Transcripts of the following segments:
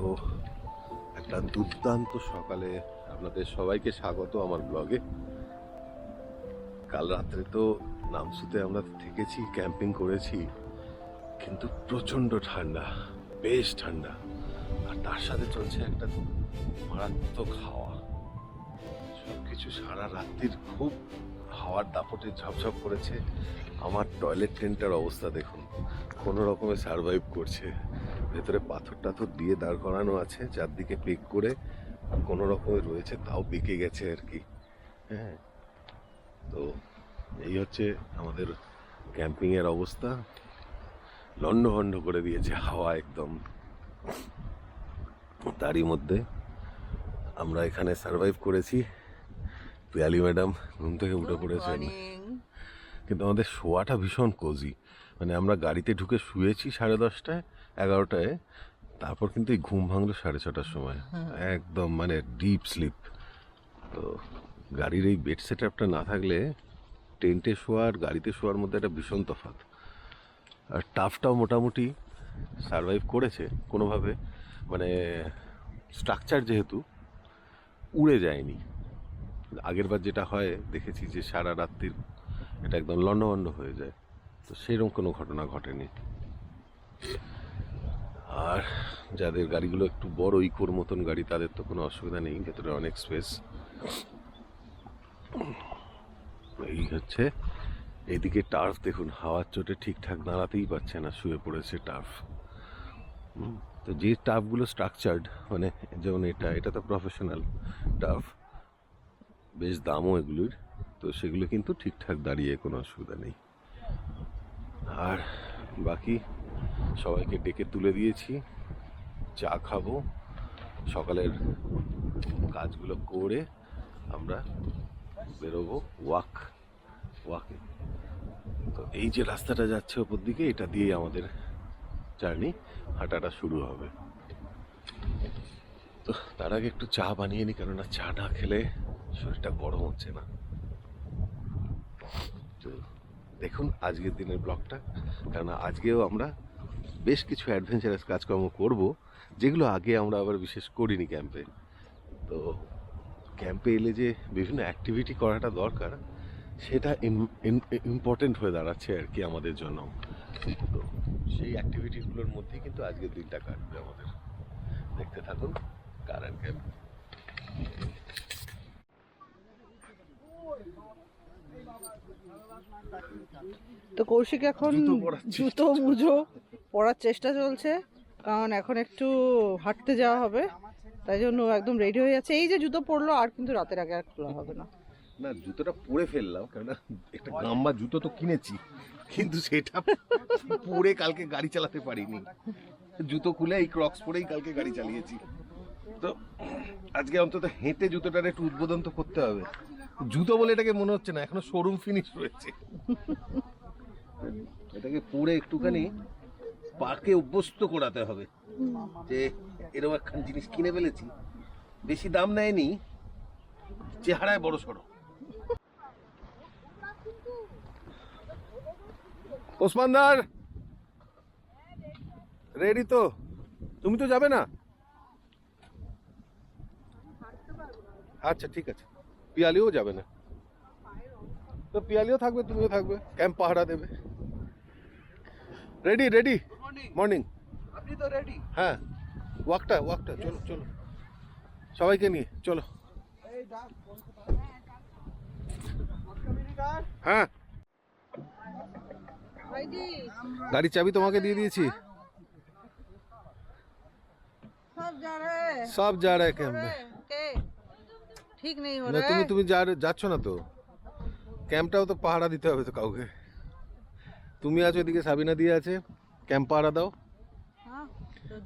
তো একটা দুর্দান্ত সকালে আপনাদের সবাইকে স্বাগত আমার ব্লগে। কাল রাত্রে তো নামসুতে আমরা থেকেছি, ক্যাম্পিং করেছি, কিন্তু প্রচণ্ড ঠান্ডা, বেশ ঠান্ডা। আর তার সাথে চলছে একটা মারাত্মক হাওয়া। সবকিছু সারা রাত্রির খুব হাওয়ার দাপটে ঝপঝপ করেছে। আমার টয়লেট টেন্টটার অবস্থা দেখুন, কোনো রকমে সারভাইভ করছে। ভেতরে পাথর টাথর দিয়ে দাঁড় করানো আছে, চারদিকে পিক করে কোনো রকমে রয়েছে, তাও বেঁকে গেছে আর কি। হ্যাঁ, তো এই হচ্ছে আমাদের ক্যাম্পিংয়ের অবস্থা। লন্ডভন্ড করে দিয়েছে হাওয়া একদম। তারই মধ্যে আমরা এখানে সারভাইভ করেছি। পিয়ালি ম্যাডাম ঘুম থেকে উঠে পড়েছেন, কিন্তু আমাদের শোয়াটা ভীষণ কোজি। মানে আমরা গাড়িতে ঢুকে শুয়েছি 10:30 11টায়, তারপর কিন্তু এই ঘুম ভাঙলো 6:30টার সময়, একদম মানে ডিপ স্লিপ। তো গাড়ির এই বেড সেট আপটা না থাকলে টেন্টে শোয়া আর গাড়িতে শোয়ার মধ্যে একটা ভীষণ তফাৎ। আর টাফটাও মোটামুটি সারভাইভ করেছে কোনোভাবে, মানে স্ট্রাকচার যেহেতু উড়ে যায়নি। আগেরবার যেটা হয় দেখেছি যে সারা রাত্রির এটা একদম লন্ডভন্ড হয়ে যায়, তো সেরকম কোনো ঘটনা ঘটেনি। আর যাদের গাড়িগুলো একটু বড় ইকোর মতন গাড়ি, তাদের তো কোনো অসুবিধা নেই, ভেতরে অনেক স্পেস। এই হচ্ছে এদিকে টার্ফ দেখুন, হাওয়ার চোটে ঠিকঠাক দাঁড়াতেই পারছে না, শুয়ে পড়েছে টার্ফ। তো যে টার্ফগুলো স্ট্রাকচার্ড, মানে যেমন এটা তো প্রফেশনাল টার্ফ, বেশ দামও এগুলির, তো সেগুলো কিন্তু ঠিকঠাক দাঁড়িয়ে কোনো অসুবিধা নেই। আর বাকি সবাইকে ডেকে তুলে দিয়েছি, চা খাবো, সকালের কাজগুলো করে আমরা বেরোবো ওয়াকে। তো এই যে রাস্তাটা যাচ্ছে ওপর দিকে, এটা দিয়েই আমাদের জার্নি, হাঁটাটা শুরু হবে। তো তার আগে একটু চা বানিয়ে নিই, কেননা চা না খেলে শরীরটা গরম হচ্ছে না। তো দেখুন আজকের দিনের ব্লগটা, কেননা আজকেও আমরা বেশ কিছু অ্যাডভেঞ্চারাস কাজকর্ম করব, যেগুলো আগে আমরা আবার বিশেষ করিনি ক্যাম্পে। তো ক্যাম্পে এলে যে বিভিন্ন অ্যাক্টিভিটি করাটা দরকার, সেটা ইম্পর্টেন্ট হয়ে দাঁড়াচ্ছে আর কি আমাদের জন্য। তো সেই অ্যাক্টিভিটিগুলোর মধ্যেই কিন্তু আজকের দিনটা কাটবে আমাদের। দেখতে থাকুন কারেন্ট ক্যাম্প। তো কৌশিক এখন জুতো মুজো পরার চেষ্টা চলছে, কারণ এখন একটু হাঁটতে যাওয়া হবে, তাই জন্য একদম রেডি হয়ে যাচ্ছে। এই যে জুতো পরলো, আর কিন্তু রাতের আগে আর খোলা হবে না। না, জুতোটা পরে ফেললাম, কেননা একটা গাম্বা জুতো তো কিনেছি, কিন্তু সেটা পরে কালকে গাড়ি চালাতে পারিনি। জুতো খুলে এই ক্রক্স পরেই কালকে গাড়ি চালিয়েছি। তো আজকে অন্তত হেঁটে জুতোটার একটু উদ্বোধন তো করতে হবে। জুতো বলে এটাকে মনে হচ্ছে না, এখনো শোরুম ফিনিশ রয়েছে। এটাকে পরে একটুখানি পাকে অভ্যস্ত করাতে হবে, যে এরকম একখান জিনিস কিনে ফেলেছি, বেশি দাম নেয়নি, চেহারায় বড় সড়ো। ওসমানদার রেডি তো? তুমি তো যাবে না? আচ্ছা ঠিক আছে, পিয়ালিও যাবে না তো পিয়ালিও থাকবে, তুমিও থাকবে, ক্যাম্প পাহারা দেবে। Ready ready, morning. আপনি তো রেডি? হ্যাঁ, ওয়াকটা চলো চলো, সবাইকে নিয়ে চলো। হ্যাঁ, গাড়ির চাবি তোমাকে দিয়ে দিয়েছি। সব যা রা ক্যাম্পে। ঠিক নেই না, তুমি যাচ্ছ না তো, ক্যাম্পটাও তো পাহারা দিতে হবে তো কাউকে। তুমি আছো এদিকে, সাবিনা দিয়ে আছে, ক্যাম্প পাহারা দাও।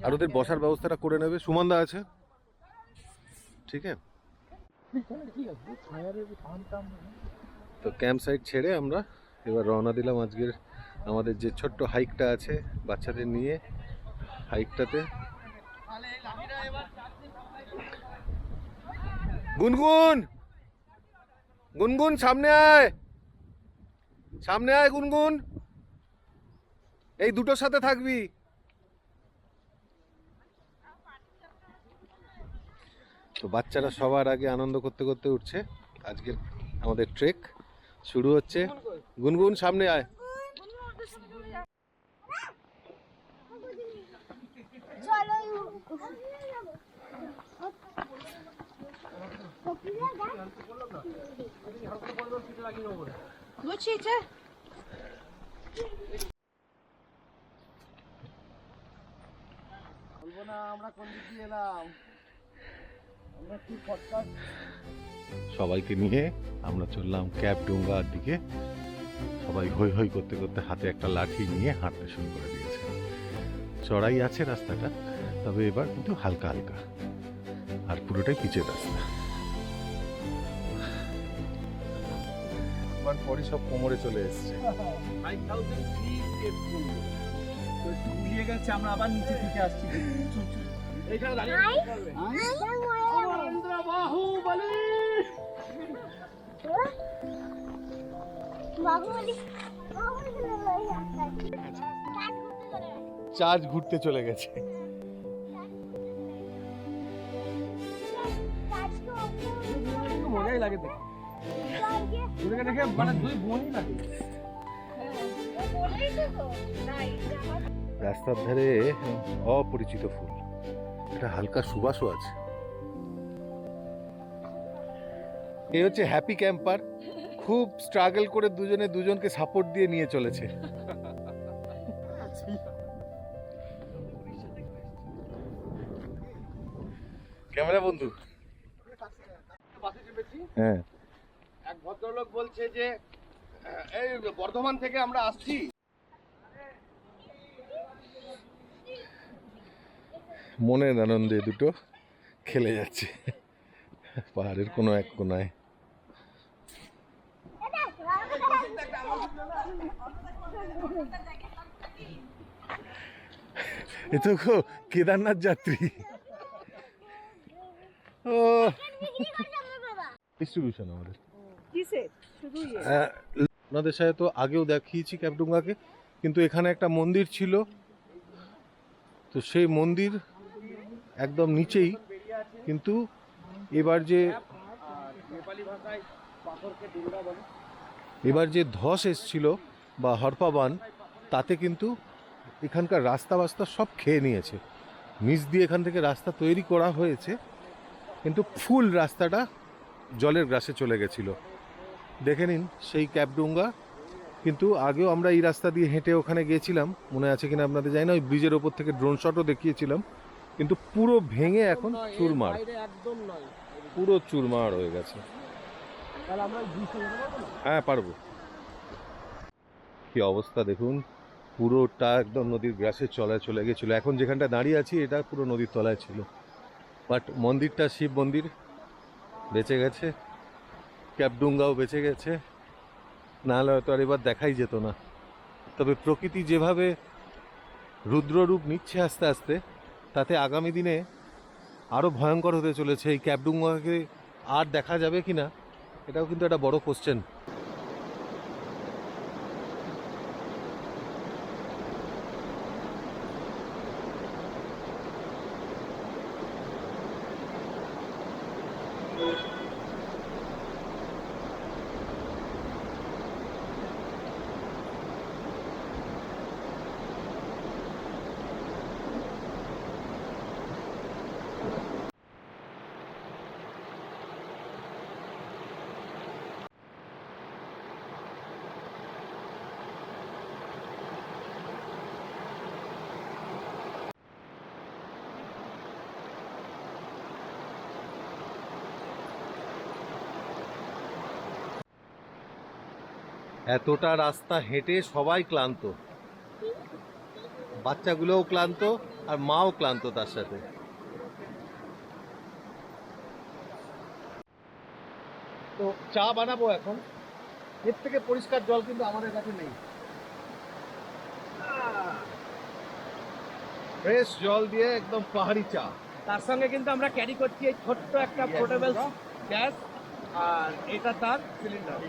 আর ওদের বসার ব্যবস্থাটা করে নেবে, সুমনদা আছে, ঠিক আছে? তো ক্যাম্প সাইট ছেড়ে আমরা এবার রওনা দিলাম আজকের আমাদের যে ছোট্ট হাইকটা আছে বাচ্চাদের নিয়ে, হাইকটাতে। গুনগুন, গুনগুন সামনে আয়, সামনে আয় গুনগুন, এই দুটোর সাথে থাকবি। তো বাচ্চারা সবার আগে আনন্দ করতে করতে উঠছে। আজকের আমাদের ট্রেক শুরু হচ্ছে। গুনগুন সামনে আয়। সবাইকে নিয়ে আমরা চললাম ক্যাবডুঙ্গার দিকে। সবাই হই হই করতে করতে হাতে একটা লাঠি নিয়ে হাঁটতে শুরু করে দিয়েছে। চড়াই আছে রাস্তাটা, তবে এবার কিন্তু হালকা হালকা, আর পুরোটাই পিচের রাস্তা। পরই সব কোমরে চলে এসছে। আমরা আবার নিচে থেকে আসছি। চার্জ ঘুরতে চলে গেছে। মজাই লাগে দেখে, মানে দুই বোনই লাগে। রাস্তার ধারে অপরিচিত ফুল, এটা হালকা সুবাসও আছে। এই হচ্ছে হ্যাপি ক্যাম্পার। খুব স্ট্রাগল করে দুজনে দুজনকে সাপোর্ট দিয়ে নিয়ে চলেছে। ক্যামেরা বন্ধু। হ্যাঁ, এক ভদ্রলোক বলছে যে এই বর্ধমান থেকে আমরা আসছি। মনের আনন্দে দুটো খেলে যাচ্ছে পাহাড়ের কোনো এক কোনায়। এ তো কেদারনাথ যাত্রী। ও ডিস্ট্রিবিউশন আমাদের। আপনাদের সাথে তো আগেও দেখিয়েছি ক্যাবডুঙ্গাকে, কিন্তু এখানে একটা মন্দির ছিল, তো সেই মন্দির একদম নিচেই। কিন্তু এবার যে ধস এসছিল বা হরপাবান, তাতে কিন্তু এখানকার রাস্তা বাস্তা সব খেয়ে নিয়েছে। নিচ দিয়ে এখান থেকে রাস্তা তৈরি করা হয়েছে, কিন্তু ফুল রাস্তাটা জলের গ্রাসে চলে গেছিল। দেখে নিন সেই ক্যাবডুঙ্গা। কিন্তু আগেও আমরা এই রাস্তা দিয়ে হেঁটে ওখানে গিয়েছিলাম, মনে আছে কিনা আপনাদের জানি না। ওই ব্রিজের ওপর থেকে ড্রোন শটও দেখিয়েছিলাম, কিন্তু পুরো ভেঙে এখন চুরমার, পুরো চুরমার হয়ে গেছে। হ্যাঁ পারবো। কি অবস্থা দেখুন, পুরোটা একদম নদীর গ্রাসের চলায় চলে গেছিলো। এখন যেখানটা দাঁড়িয়ে আছি এটা পুরো নদীর তলায় ছিল। বাট মন্দিরটা, শিব মন্দির, বেঁচে গেছে। ক্যাবডুঙ্গাও বেঁচে গেছে, নাহলে হয়তো আর এবার দেখাই যেত না। তবে প্রকৃতি যেভাবে রুদ্ররূপ নিচ্ছে আস্তে আস্তে, তাতে আগামী দিনে আরও ভয়ঙ্কর হতে চলেছে। এই ক্যাবডুঙ্গাকে আর দেখা যাবে কি না, এটাও কিন্তু একটা বড় কোশ্চেন। এতটা রাস্তা হেঁটে সবাই ক্লান্ত, বাচ্চাগুলোও ক্লান্ত আর মাও ক্লান্ত তার সাথে। তো চা বানাবো এখন। এর থেকে পরিষ্কার জল কিন্তু আমাদের কাছে নেই। ফ্রেশ জল দিয়ে একদম পাহাড়ি চা। তার সঙ্গে কিন্তু আমরা ক্যারি করছি এই ছোট্ট একটা পোর্টেবল গ্যাস, আর এটা তার সিলিন্ডার।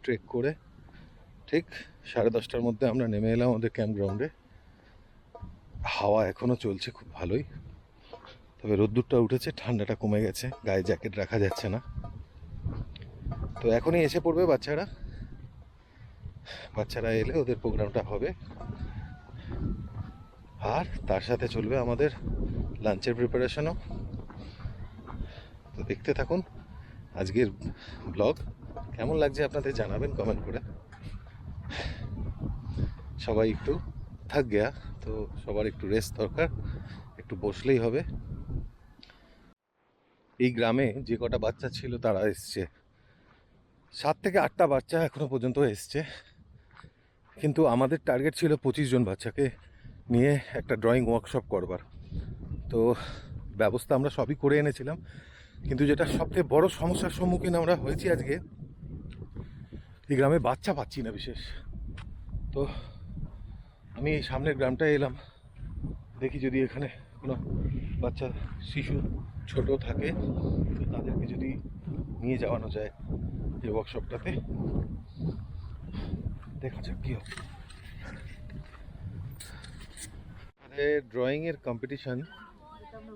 ট্রেক করে ঠিক 10:30টার মধ্যে আমরা নেমে এলাম আমাদের ক্যাম্প গ্রাউন্ডে। হাওয়া এখনও চলছে খুব ভালোই, তবে রোদ্দুরটা উঠেছে, ঠান্ডাটা কমে গেছে, গায়ে জ্যাকেট রাখা যাচ্ছে না। তো এখনই এসে পড়বে বাচ্চারা এলে ওদের প্রোগ্রামটা হবে, আর তার সাথে চলবে আমাদের লাঞ্চের প্রিপারেশনও। তো দেখতে থাকুন আজকের ব্লগ। কেমন লাগছে আপনাদের জানাবেন কমেন্ট করে। সবাই একটু থাক গেয়া, তো সবার একটু রেস্ট দরকার, একটু বসলেই হবে। এই গ্রামে যে কটা বাচ্চা ছিল তারা এসছে, 7 থেকে 8টা বাচ্চা এখনো পর্যন্ত এসছে, কিন্তু আমাদের টার্গেট ছিল 25 জন বাচ্চাকে নিয়ে একটা ড্রয়িং ওয়ার্কশপ করবার। তো ব্যবস্থা আমরা সবই করে এনেছিলাম, কিন্তু যেটা সবথেকে বড় সমস্যার সম্মুখীন আমরা হয়েছি আজকে, এই গ্রামে বাচ্চা পাচ্ছি না বিশেষ। তো আমি এই সামনের গ্রামটায় এলাম, দেখি যদি এখানে কোনো বাচ্চা শিশু ছোট থাকে তো তাদেরকে যদি নিয়ে যাওয়ানো যায় এই ওয়ার্কশপটাতে, দেখা যাক কী হবে। ড্রয়িংয়ের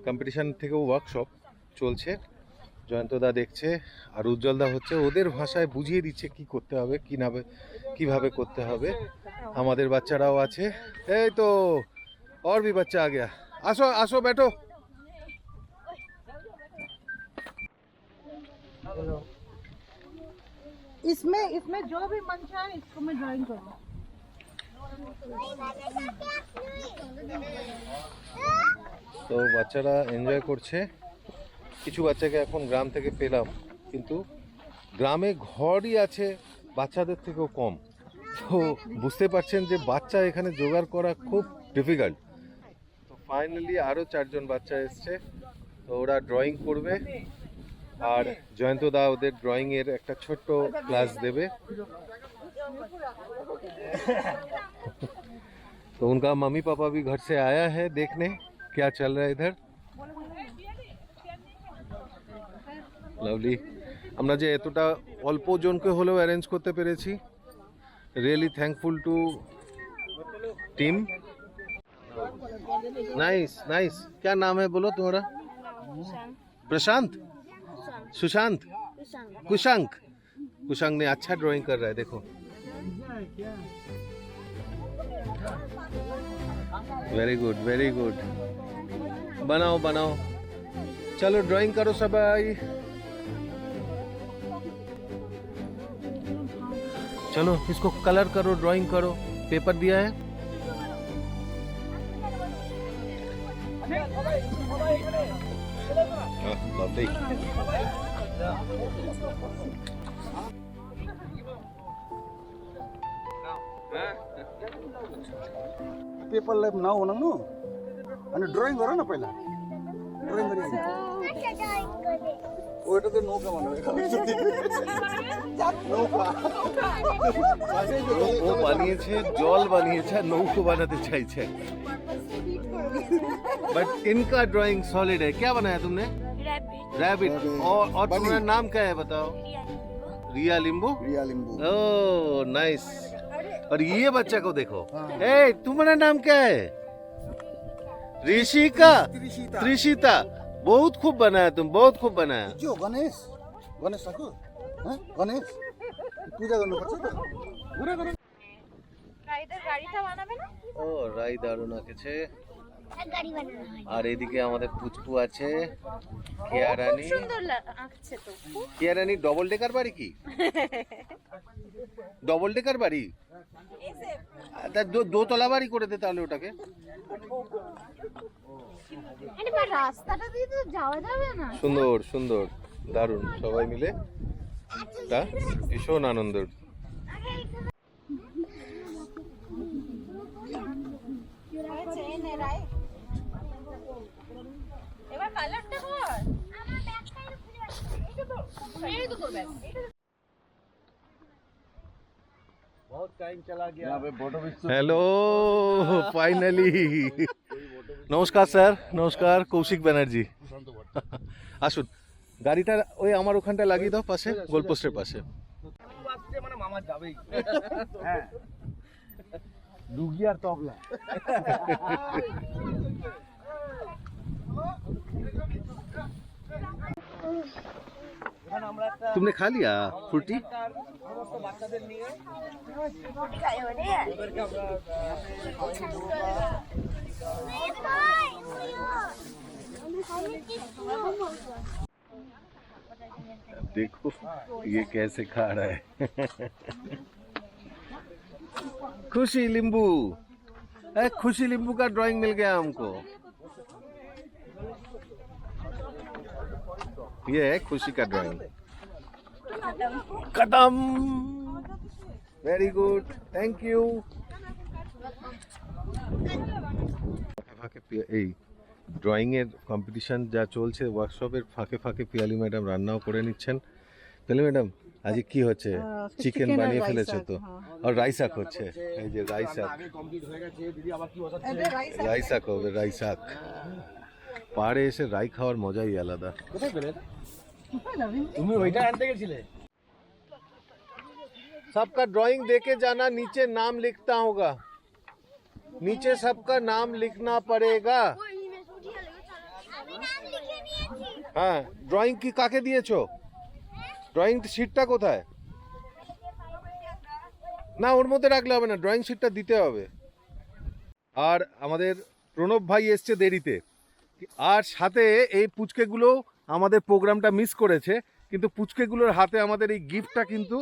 কম্পিটিশান থেকেও ওয়ার্কশপ চলছে। জয়ন্তদা দেখছে আর উজ্জ্বলদা হচ্ছে ওদের ভাষায় বুঝিয়ে দিচ্ছে কি করতে হবে, কিভাবে করতে হবে। আমাদের বাচ্চারাও আছে, এই তো और भी बच्चा आ गया, आसो आसो बैठो। इसमें जो भी मंशा है इसको मैं ड्राइंग करूँ। তো বাচ্চারা এনজয় করছে। কিছু বাচ্চাকে এখন গ্রাম থেকে পেলাম, কিন্তু গ্রামে ঘরই আছে বাচ্চাদের থেকেও কম। তো বুঝতে পারছেন যে বাচ্চা এখানে জোগাড় করা খুব ডিফিকাল্ট। তো ফাইনালি আরও 4 জন বাচ্চা এসছে, তো ওরা ড্রয়িং করবে, আর জয়ন্তদা ওদের ড্রয়িংয়ের একটা ছোট্ট ক্লাস দেবে। तो उनका मम्मी पापा भी घर से आया है देखने क्या चल रहा है इधर। লাভলি, আমরা যে এতটা অল্প জনকে হলেও অ্যারেঞ্জ করতে পেরেছি, really thankful to team. Nice nice, क्या नाम है बोलो तुम्हारा? प्रशांत, सुशांत, कुशांक। कुशांक ने अच्छा ड्राइंग कर रहा है, देखो वेरी गुड वेरी गुड। बनाओ बनाओ, चलो ड्राइंग करो सबाई, चलो इसको कलर करो, ड्राइंग करो। पेपर दिया है, lovely। पेपरलाई नाउ बनाउनु अनि ड्रइङ गर न पहिला, ड्रइङ गरी ওইটা তো নৌকা বানাবে, ও বানিয়েছে, জল বানিয়েছে, নৌকো বানাতে চাইছে। बट इनका ड्राइंग सॉलिड है। क्या बनाया तुमने? रैबिट। और तुम्हारा नाम क्या है बताओ? रिया लिंबू। रिया लिम्बू। Oh nice. और ये बच्चा को देखो, ए तुम्हारा नाम क्या है? ऋषिका, त्रिशिता। बहुत खूब बनाया तुम, बहुत खूब बनाया। जो गणेश, गणेश ठाकुर, गणेश पूजा गर्नुपर्छ त, पुरा गर। রাইডার গাড়িটা বানাবে না? ও রাই দারুণ আঁকেছে। গাড়ি বানানো হয়। আর এদিকে আমাদের পুচকু আছে, কেয়ারানি। সুন্দর আঁকছে তো। কেয়ারানি ডবল ডেকার বাড়ি কি? ডবল ডেকার বাড়ি? দোতলা বাড়ি করে দে তাহলে ওটাকে। আরে বা রাস্তাটা দিয়ে তো যাওয়া যাবে না। সুন্দর সুন্দর, দারুণ, সবাই মিলে তা ভীষণ আনন্দের। এবার কালারটা কর। আমার ব্যাগটাই খুলে আসছে। এটা তো এই তো করবে। बहुत टाइम चला गया। Hello, finally. নমস্কার স্যার, নমস্কার। কৌশিক ব্যানার্জি, আসুন। গাড়িটা ওই আমার ওখানটা লাগিয়ে দাও, পাশে গোলপোস্টের পাশে। আসছে মানে মামা আমার যাবেই। হ্যাঁ, ডুগি আর তবলা। तुमने खा लिया फ्रूटी? সমস্ত বাচ্চাদের নিয়ে देखो ये कैसे खा रहा है। खुशी लींबू, खुशी लींबू का ड्राइंग मिल गया हमको। ये है खुशी का ड्राइंग। खत्म। Very good, thank you. এই ড্রয়িং এর কম্পিটিশন যা চলছে ওয়ার্কশপের ফাঁকে ফাঁকে পিয়ালি ম্যাডাম রান্নাও করে নিচ্ছেন। পিয়ালি ম্যাডাম আজ কি হচ্ছে? চিকেন বানিয়ে ফেলেছে তো, আর রাইস শাক হচ্ছে। এই যে রাইস শাক, আগে কমপ্লিট হয়ে গেছে। দিদি আবার কি বসাচ্ছে? রাইস শাক হবে, রাইস শাক। পাহাড়ে এসে রাই খাওয়ার মজাই আলাদা। কোথায় পেলে? তুমি ওইটা আনতে গেছিলে? सबका ड्राइंग देके जाना, नीचे नाम लिखता होगा, नीचे सबका नाम लिखना पड़ेगा। हाँ, ड्राइंग की काके दिएছো? ড্রয়িং শিটটা কোথায়? না ওর মধ্যে রাখলে হবে না, ড্রয়িং শিটটা দিতে হবে। আর আমাদের প্রণব ভাই এসছে দেরিতে, আর সাথে এই পুচকেগুলো আমাদের প্রোগ্রামটা মিস করেছে, কিন্তু পুচকেগুলোর হাতে আমাদের এই গিফটটা কিন্তু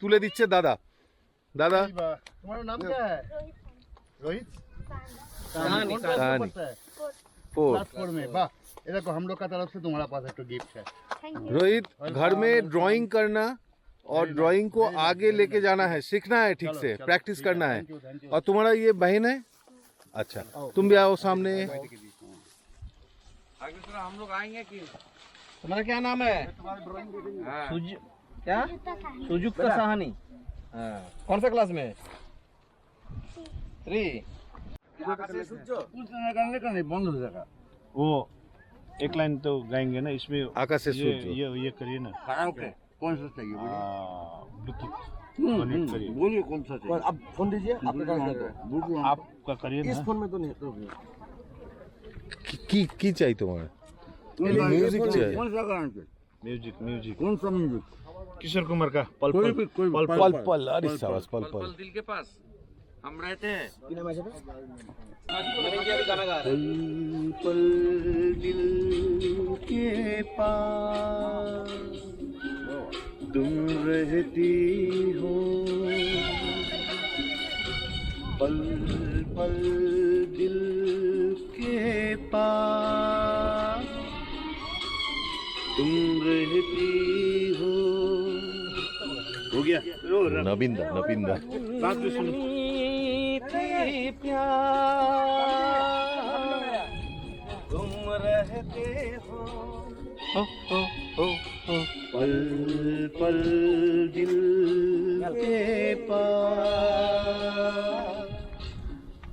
তুলে দিচ্ছে দাদা। দাদা तुम्हारा नाम क्या है? रोहित। कहानी। फोर। क्लास 4 में। वाह, ये देखो हम लोग का तरफ से तुम्हारा पास एक गिफ्ट है। रोहित, घर में ड्राइंग करना और ड्राइंग को आगे लेके जाना है, सीखना है, ठीक से प्रैक्टिस करना है। और तुम्हारा ये बहन है? अच्छा, तुम भी आओ सामने। आगे थोड़ा हम लोग आएंगे कि तुम्हारा क्या नाम है? क्या? सुजुक्ता साहनी। हाँ, कौन सा क्लास में? 3। बंद हो जाएगा। वो एक लाइन तो गाएंगे ना इसमें। आकाश से ये सूर्य। ये करिए ना। कौन सा चाहिए? ब्लूटूथ कनेक्ट करिए। बोलिए कौन सा चाहिए? अब फोन दीजिए, आपका कौन सा है? आपका करिए इस ना। फोन में तो नहीं। की चाहिए तुम्हारा? म्यूजिक चाहिए। कौन सा गाना चाहिए? म्यूजिक म्यूजिक कौन सा म्यूजिक? किशोर कुमार का पल कोई पल भी, कोई भी। पल पल पल, अरे शाबाश, पल पल। दिल के पास हम रहते हैं। पल पल दिल के पास तुम रहती हो, पल पल दिल के पास तुम रहती हो। हो गया? नबिंदा, नबिंदा। बात भी सुनो। तुम रहते हो पल पल दिल के पास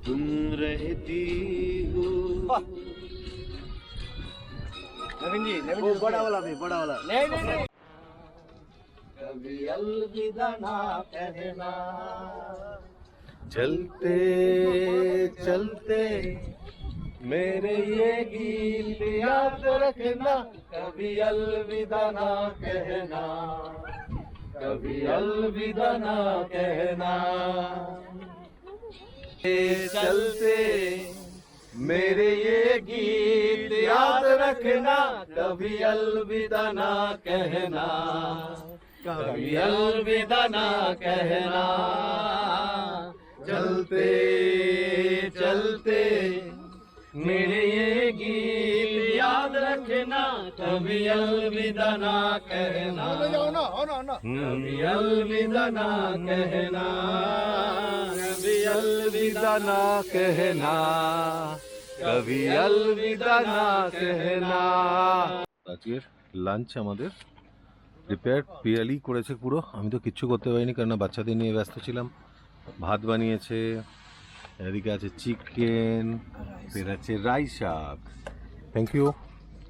तुम रहती हो। नवीन जी, बड़ा वाला भी, बड़ा वाला। नहीं। कभी अलविदा ना कहना, चलते चलते मेरे ये गीत याद रखना, कभी अलविदा ना कहना, कभी अलविदा ना कहना। चलते मेरे ये गीत याद रखना, कभी अलविदा ना कहना, कभी अलविदा ना कहना। चलते चलते मेरे ये गीत याद रखना, कभी अलविदा ना कहना, कभी अलविदा ना कहना, कभी अलविदा ना कहना, कभी अलविदा ना कहना। আজকের লাঞ্চ আমাদের প্রিপেয়ার পিয়ালি করেছে পুরো, আমি তো কিচ্ছু করতে পারিনি কারণ বাচ্চাদের নিয়ে ব্যস্ত ছিলাম। ভাত বানিয়েছে, এদিকে আছে চিকেন, ফের আছে রাই শাক। Thank you.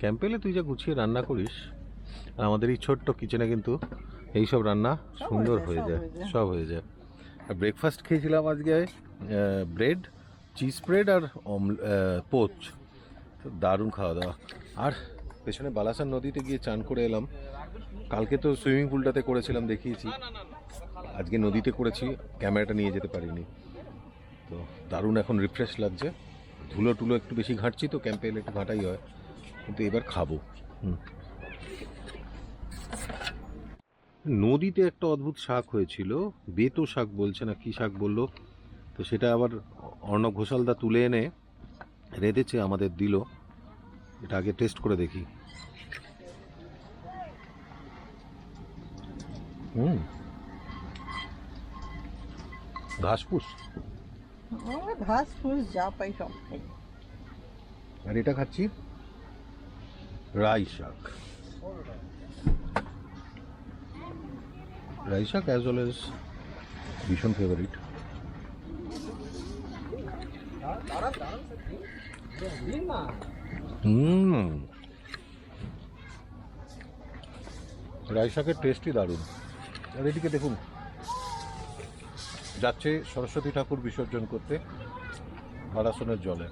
ক্যাম্পে এলে তুই যা গুছিয়ে রান্না করিস, আর আমাদের এই ছোট্ট কিচেনে কিন্তু এইসব রান্না সুন্দর হয়ে যায়, সব হয়ে যায়। আর ব্রেকফাস্ট খেয়েছিলাম আজকে ব্রেড, চিজ ব্রেড আর পোচ, দারুণ খাওয়া দাওয়া। আর পেছনে বালাসান নদীতে গিয়ে চান করে এলাম। কালকে তো সুইমিং পুলটাতে করেছিলাম, দেখিয়েছি। আজকে নদীতে করেছি, ক্যামেরাটা নিয়ে যেতে পারিনি। তো দারুণ এখন রিফ্রেশ লাগছে। ধুলো টুলো একটু বেশি ঘাঁটছি তো, ক্যাম্পে এলে একটু ঘাঁটাই হয়, কিন্তু এবার খাবো। নদীতে একটা অদ্ভুত শাক হয়েছিল, বেতো শাক বলছে না কি শাক বললো, তো সেটা আবার অর্ণব ঘোষালদা তুলে এনে রেঁধেছে, আমাদের দিল। এটা আগে টেস্ট করে দেখি। ঘাসপুস, ঘাস ফুস যা পাই সব খাই। আর এটা খাচ্ছি রাই শাক। রাই শাক অ্যাজ ওয়েল এজ ভীষণ ফেভারিট। রাই শাকের টেস্টই দারুণ। আর এদিকে দেখুন, যাচ্ছে সরস্বতী ঠাকুর বিসর্জন করতে বারাসনের জলে।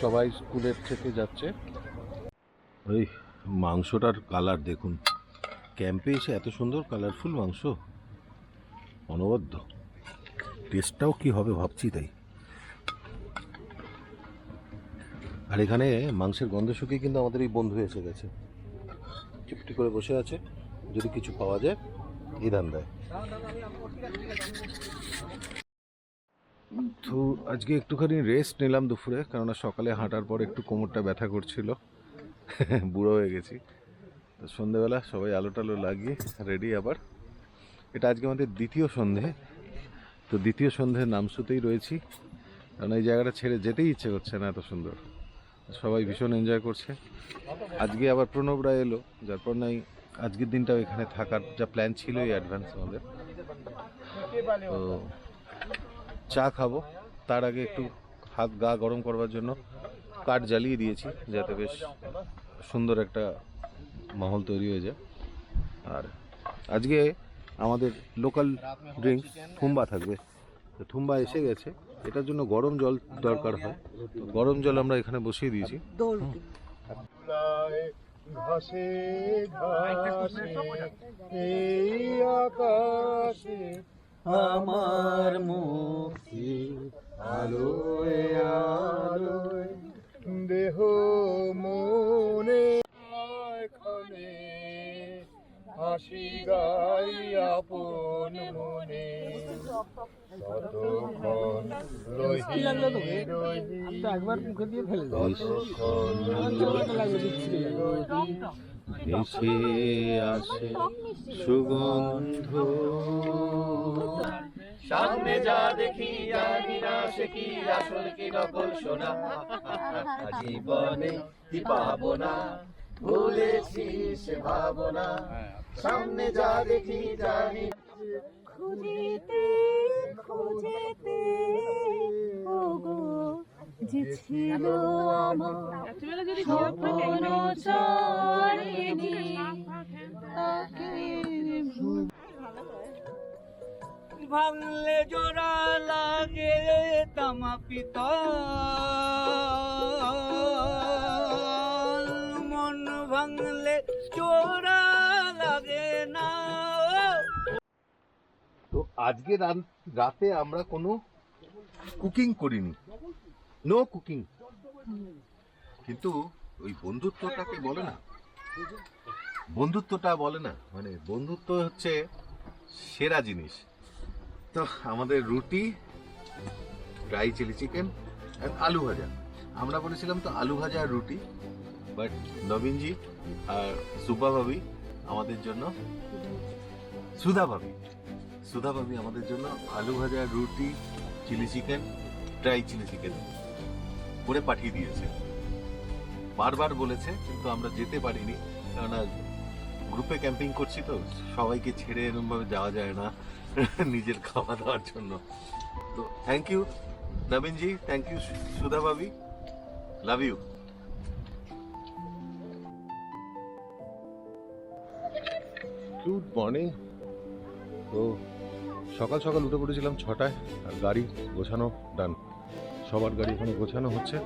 সবাই স্কুলের থেকে যাচ্ছে। ওই মাংসটার কালার দেখুন, ক্যাম্পে এসে এত সুন্দর কালারফুল মাংস, অনবদ্য। টেস্টটাও কি হবে ভাবছি তাই। আর এখানে মাংসের গন্ধ শুকিয়ে কিন্তু আমাদের এই বন্ধু এসে গেছে, চুপটি করে বসে আছে, যদি কিছু পাওয়া যায় এই ধান দেয়। তো আজকে একটুখানি রেস্ট নিলাম দুপুরে, কেননা সকালে হাঁটার পর একটু কোমরটা ব্যথা করছিল, বুড়ো হয়ে গেছি। তো সন্ধেবেলা সবাই আলো টালো লাগিয়ে রেডি আবার। এটা আজকে আমাদের দ্বিতীয় সন্ধে। তো দ্বিতীয় সন্ধ্যের নামসুতেই রয়েছি, কারণ এই জায়গাটা ছেড়ে যেতেই ইচ্ছে করছে না, এত সুন্দর। সবাই ভীষণ এনজয় করছে। আজকে আবার প্রণব রায় এলো, যার পর নাই আজকের দিনটাও এখানে থাকার যা প্ল্যান ছিল এই অ্যাডভান্স আমাদের। তো চা খাবো, তার আগে একটু হাত গা গরম করবার জন্য কাঠ জ্বালিয়ে দিয়েছি, যাতে বেশ সুন্দর একটা মাহল তৈরি হয়ে যায়। আর আজকে আমাদের লোকাল ড্রিঙ্কস থুম্বা থাকবে। তো থুম্বা এসে গেছে, এটার জন্য গরম জল দরকার হয়, তো গরম জল আমরা এখানে বসিয়ে দিয়েছি। ঘাসে ঘাসে এই আকাশে আমার মুক্তি আলোয় আলোয় দেহ মনে ক্ষণে হাসি গাই আপন মনে কতক্ষণ রহি রহি একবার মুখে দিয়ে ফেলে ভেসে আসে সুগন্ধ, সামনে যা দেখি জানি না সে কি আসল কি নকল সোনা, জীবনে কি পাবো না ভুলেছি সে ভাবনা, সামনে যা দেখি জানি খুঁজিতে খুঁজেতে ওগো যে ছিল আমার স্বপ্ন চারিণী তাকে ভাঙলে জোড়া লাগে তামা পিতল, মন ভাঙলে জোড়া লাগে না। তো আজকে রাতে আমরা কোনো কুকিং করিনি, নো কুকিং। কিন্তু ওই বন্ধুত্বটাকে বলে না, বন্ধুত্বটা বলে না, মানে বন্ধুত্ব হচ্ছে সেরা জিনিস। তো আমাদের রুটি, ড্রাই চিলি চিকেন আর আলু ভাজা। আমরা বলেছিলাম তো আলু ভাজা আর রুটি, বাট নবীনজি আর সুব্বা ভাবি আমাদের জন্য, সুধা ভাবি আমাদের জন্য আলু ভাজা, রুটি, chilli chicken, dry chilli chicken করে পাঠিয়ে দিয়েছে। বারবার বলেছে, কিন্তু আমরা যেতে পারিনি, কেননা গ্রুপে ক্যাম্পিং করছি তো, সবাইকে ছেড়ে এরকমভাবে যাওয়া যায় না নিজের খাওয়া দাওয়ার জন্য। তো থ্যাংক ইউ নবীনজি, থ্যাংক ইউ সুধা ভাবি, লাভ ইউ। Good morning. তো সকাল সকাল উঠে পড়েছিলাম 6টায়, আর গাড়ি গোছানো ডান, সবার গাড়ি এখানে গোছানো হচ্ছে।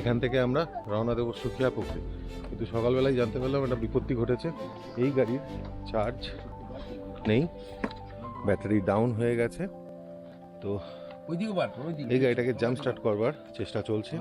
এখান থেকে আমরা রওনা দেবো সুখিয়া পুকুরে। কিন্তু সকালবেলায় জানতে পারলাম একটা বিপত্তি ঘটেছে, এই গাড়ির চার্জ নেই, ব্যাটারি ডাউন হয়ে গেছে। তো এই গাড়িটাকে জাম্প স্টার্ট করবার চেষ্টা চলছে।